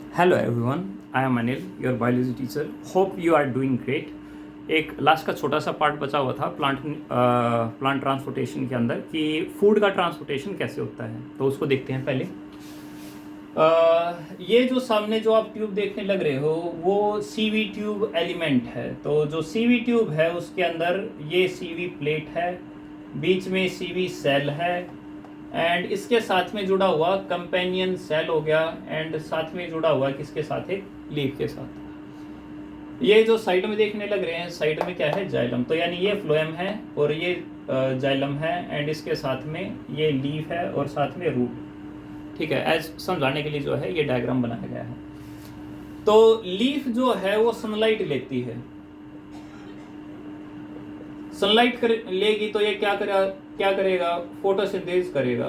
Hello everyone, I am Anil, your biology teacher. Hope you are doing great. एक last का छोटा सा part बचा हुआ था प्लांट ट्रांसपोर्टेशन के अंदर कि फूड का ट्रांसपोर्टेशन कैसे होता है, तो उसको देखते हैं पहले। ये जो सामने जो आप ट्यूब देखने लग रहे हो वो सीवी ट्यूब एलिमेंट है। तो जो सीवी ट्यूब है उसके अंदर ये सीवी प्लेट है, बीच में सीवी सेल है, एंड इसके साथ में जुड़ा हुआ कंपेनियन सेल हो गया, एंड साथ में जुड़ा हुआ किसके साथ, एक लीफ के साथ। ये जो साइड में देखने लग रहे हैं, साइड में क्या है, जाइलम। तो यानी ये फ्लोएम है और ये जाइलम है, एंड इसके साथ में ये लीफ है और साथ में रूट। ठीक है, एज समझाने के लिए जो है ये डायग्राम बनाया गया है। तो लीफ जो है वो सनलाइट लेती है, सनलाइट लेगी तो ये क्या करेगा, फोटोसिंथेसिस करेगा,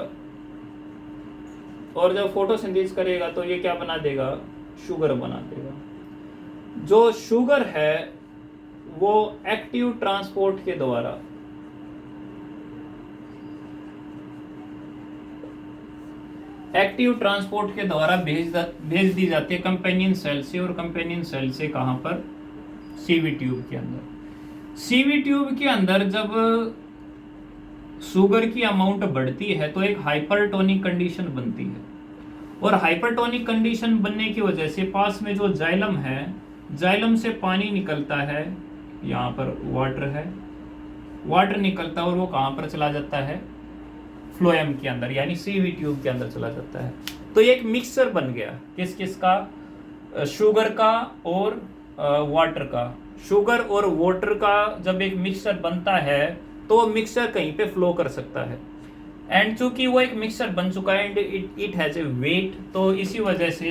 और जब फोटोसिंथेसिस करेगा तो ये क्या बना देगा, शुगर बना देगा। जो शुगर है वो एक्टिव ट्रांसपोर्ट के द्वारा भेज दी जाती है कंपेनियन सेल से, और कंपेनियन सेल से कहां पर, सीवी ट्यूब के अंदर। सीवी ट्यूब के अंदर जब शुगर की अमाउंट बढ़ती है तो एक हाइपरटोनिक कंडीशन बनती है, और हाइपरटोनिक कंडीशन बनने की वजह से पास में जो जाइलम है, जाइलम से पानी निकलता है, यहाँ पर वाटर है, वाटर निकलता है और वो कहाँ पर चला जाता है, फ्लोएम के अंदर, यानी सीवी ट्यूब के अंदर चला जाता है। तो ये एक मिक्सचर बन गया, किस किस का, शुगर का और वाटर का। शुगर और वाटर का जब एक मिक्सचर बनता है तो मिक्सचर कहीं पे फ्लो कर सकता है, एंड चूंकि वो एक मिक्सचर बन चुका है and it has a weight, तो इसी वजह से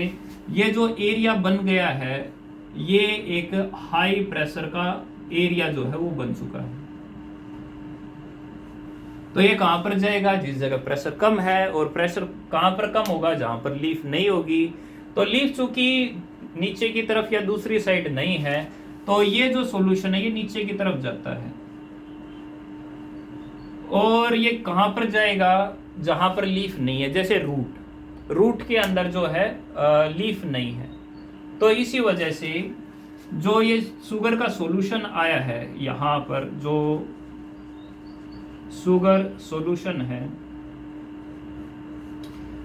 ये जो एरिया बन गया है ये एक हाई प्रेशर का एरिया जो है वो बन चुका है। तो ये कहां पर जाएगा, जिस जगह प्रेशर कम है, और प्रेशर कहां पर कम होगा, जहां पर लीफ नहीं होगी। तो लीफ चूंकि नीचे की तरफ या दूसरी साइड नहीं है, तो ये जो सॉल्यूशन है ये नीचे की तरफ जाता है, और ये कहां पर जाएगा, जहां पर लीफ नहीं है, जैसे रूट के अंदर जो है लीफ नहीं है। तो इसी वजह से जो ये शुगर का सॉल्यूशन आया है, यहां पर जो शुगर सॉल्यूशन है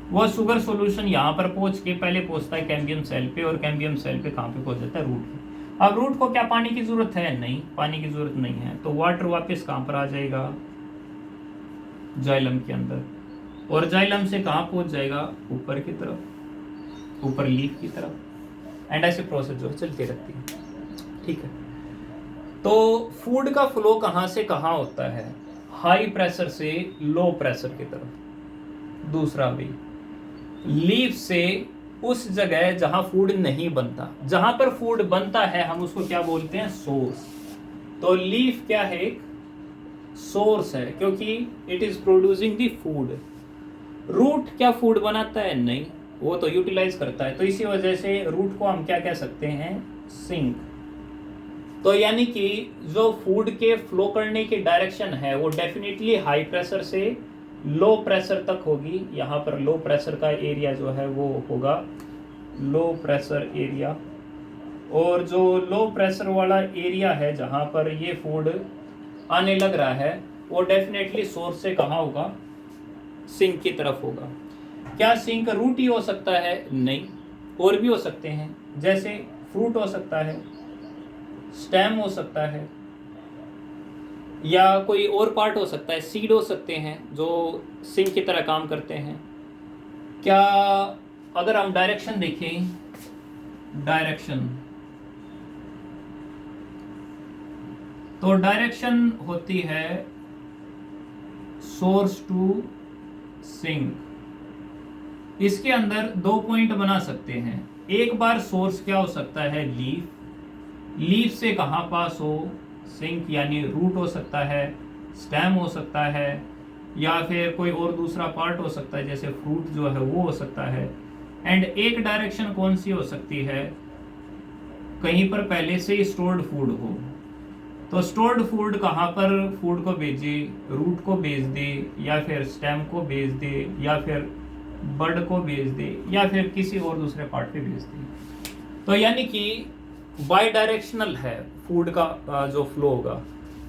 वो शुगर सॉल्यूशन यहां पर पहुंच के पहले पहुंचता है कैम्बियम सेल पे, और कैम्बियम सेल पे कहां पे पहुंच जाता है, रूट पे। अब रूट को क्या पानी की जरूरत है, नहीं, पानी की जरूरत नहीं है, तो वाटर वापस कहां पर आ जाएगा, जाइलम के अंदर, और जाइलम से कहां पहुंच जाएगा, ऊपर की तरफ, ऊपर लीफ की तरफ, एंड ऐसे प्रोसेस जो है चलती रहती है। ठीक है, तो फूड का फ्लो कहां से कहां होता है, हाई प्रेशर से लो प्रेशर की तरफ। दूसरा भी, लीफ से उस जगह जहां फूड नहीं बनता, जहां पर फूड बनता है हम उसको क्या बोलते हैं, सोर्स। तो लीफ क्या है, एक सोर्स है, क्योंकि it is producing the food. Root क्या फूड बनाता है, नहीं, वो तो यूटिलाइज करता है। तो इसी वजह से रूट को हम क्या कह सकते हैं, सिंक। तो यानी कि जो फूड के फ्लो करने की डायरेक्शन है वो डेफिनेटली हाई प्रेशर से लो प्रेशर तक होगी। यहाँ पर लो प्रेशर का एरिया जो है वो होगा लो प्रेशर एरिया, और जो लो प्रेशर वाला एरिया है जहाँ पर ये फूड आने लग रहा है वो डेफिनेटली सोर्स से कहाँ होगा, सिंक की तरफ होगा। क्या सिंक रूट ही हो सकता है, नहीं, और भी हो सकते हैं, जैसे फ्रूट हो सकता है, स्टेम हो सकता है, या कोई और पार्ट हो सकता है, सीड हो सकते हैं जो सिंक की तरह काम करते हैं। क्या अगर हम डायरेक्शन देखें, डायरेक्शन, तो डायरेक्शन होती है सोर्स टू सिंक। इसके अंदर दो पॉइंट बना सकते हैं। एक बार सोर्स क्या हो सकता है, लीफ, लीफ से कहाँ पास हो, सिंक, यानी रूट हो सकता है, स्टेम हो सकता है, या फिर कोई और दूसरा पार्ट हो सकता है, जैसे फ्रूट जो है वो हो सकता है। एंड एक डायरेक्शन कौन सी हो सकती है, कहीं पर पहले से ही स्टोर्ड फूड हो, तो स्टोर्ड फूड कहाँ पर फूड को भेजे, रूट को भेज दे, या फिर स्टेम को भेज दे, या फिर बर्ड को भेज दे या फिर किसी और दूसरे पार्ट पे भेज दे। तो यानी कि बाई डायरेक्शनल है फूड का जो फ्लो होगा।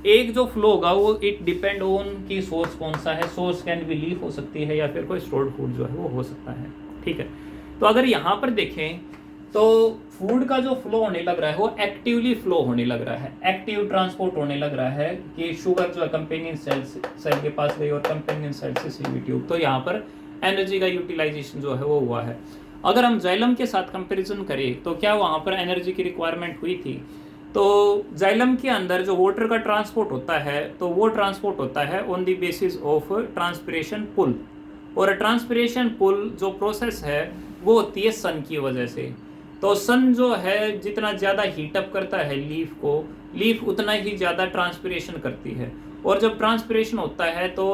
एक जो फ्लो होगा वो इट डिपेंड ऑन की सोर्स कौन सा है। सोर्स कैन बी लीफ हो सकती है या फिर कोई स्टोर्ड फूड जो है वो हो सकता है, ठीक है। तो अगर यहाँ पर देखें तो फूड का जो फ्लो होने लग रहा है वो एक्टिवली फ्लो होने लग रहा है, एक्टिव ट्रांसपोर्ट होने लग रहा है कि शुगर जो है कंपेनियन सेल के पास गई और कंपेनियन सेल से सीवी ट्यूब, तो यहाँ पर एनर्जी का यूटिलाइजेशन जो है वो हुआ है। अगर हम जाइलम के साथ कंपैरिजन करें तो क्या वहाँ पर एनर्जी की रिक्वायरमेंट हुई थी? तो जाइलम के अंदर जो वाटर का ट्रांसपोर्ट होता है तो वो ट्रांसपोर्ट होता है on the basis of transpiration pull, और ट्रांसपिरेशन पुल जो प्रोसेस है वो होती है सन की वजह से। तो सन जो है जितना ज़्यादा हीटअप करता है लीफ को, लीफ उतना ही ज़्यादा ट्रांसपिरेशन करती है, और जब ट्रांसपिरेशन होता है तो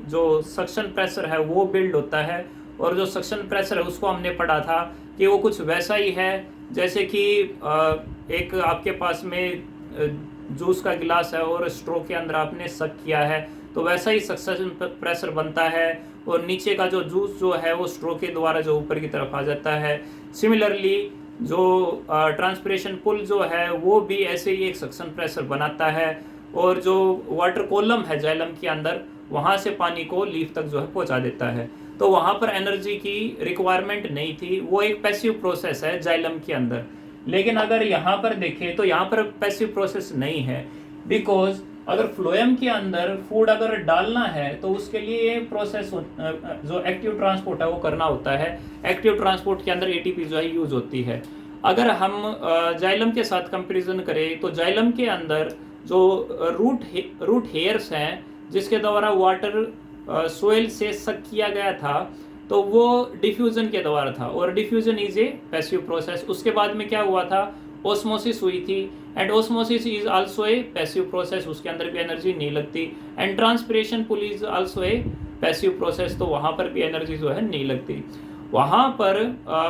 जो सक्शन प्रेशर है वो बिल्ड होता है, और जो सक्शन प्रेशर है उसको हमने पढ़ा था कि वो कुछ वैसा ही है जैसे कि एक आपके पास में जूस का गिलास है और स्ट्रो के अंदर आपने सक किया है, तो वैसा ही सक्शन प्रेशर बनता है और नीचे का जो जूस जो है वो स्ट्रो के द्वारा जो ऊपर की तरफ आ जाता है। सिमिलरली जो ट्रांसपिरेशन पुल जो है वो भी ऐसे ही एक सक्शन प्रेशर बनाता है, और जो वाटर कॉलम है जाइलम के अंदर वहाँ से पानी को लीफ तक जो है पहुँचा देता है। तो वहाँ पर एनर्जी की रिक्वायरमेंट नहीं थी, वो एक पैसिव प्रोसेस है जाइलम के अंदर। लेकिन अगर यहाँ पर देखें तो यहाँ पर पैसिव प्रोसेस नहीं है, बिकॉज अगर फ्लोएम के अंदर फूड अगर डालना है तो उसके लिए प्रोसेस जो एक्टिव ट्रांसपोर्ट है वो करना होता है। एक्टिव ट्रांसपोर्ट के अंदर एटीपी जो है यूज होती है। अगर हम जाइलम के साथ कंपैरिजन करें तो जाइलम के अंदर जो रूट हेयर्स हैं जिसके द्वारा वाटर सोइल से सक किया गया था तो वो डिफ्यूजन के द्वारा था, और diffusion is a passive process. उसके बाद में क्या हुआ था, ओस्मोसिस हुई थी, and osmosis is also a passive process, उसके अंदर भी एनर्जी नहीं लगती। And transpiration pull is also a passive process, तो वहाँ पर भी एनर्जी जो है नहीं लगती। वहाँ पर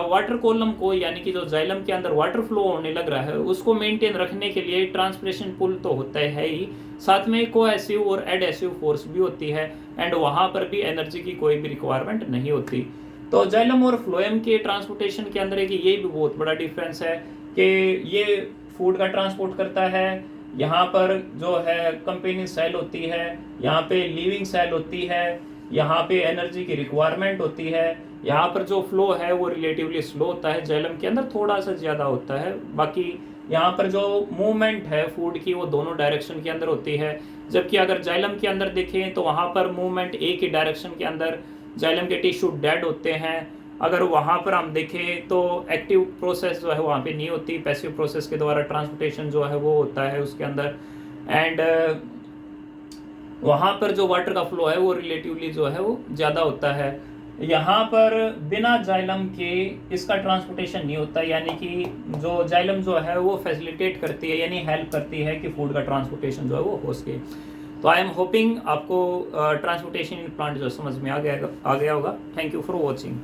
वाटर कॉलम को यानी कि जो जाइलम के अंदर वाटर फ्लो होने लग रहा है उसको मेंटेन रखने के लिए ट्रांसपिरेशन पुल तो होता है ही, साथ में कोएसिव और एडहेसिव फोर्स भी होती है, एंड वहाँ पर भी एनर्जी की कोई भी रिक्वायरमेंट नहीं होती। तो जाइलम और फ्लोएम के ट्रांसपोर्टेशन के अंदर एक ये भी बहुत बड़ा डिफरेंस है कि ये फूड का ट्रांसपोर्ट करता है, यहाँ पर जो है कंपेनियन सेल होती है, यहाँ पे लिविंग सेल होती है, यहाँ पे एनर्जी की रिक्वायरमेंट होती है। यहाँ पर जो फ्लो है वो रिलेटिवली स्लो होता है, जाइलम के अंदर थोड़ा सा ज़्यादा होता है। बाकी यहाँ पर जो मूवमेंट है फूड की वो दोनों डायरेक्शन के अंदर होती है, जबकि अगर जाइलम के अंदर देखें तो वहाँ पर मूवमेंट एक ही डायरेक्शन के अंदर, जाइलम के टिश्यू डेड होते हैं। अगर वहाँ पर हम देखें तो एक्टिव प्रोसेस जो है वहाँ पे नहीं होती, पैसिव प्रोसेस के द्वारा ट्रांसपोर्टेशन जो है वो होता है उसके अंदर। एंड वहाँ पर जो वाटर का फ्लो है वो रिलेटिवली जो है वो ज़्यादा होता है। यहाँ पर बिना जाइलम के इसका ट्रांसपोर्टेशन नहीं होता, यानी कि जो जाइलम जो है वो फैसिलिटेट करती है यानी हेल्प करती है कि फूड का ट्रांसपोर्टेशन जो है वो हो सके। तो आई एम होपिंग आपको ट्रांसपोर्टेशन प्लांट जो समझ में आ गया होगा। Thank you for watching.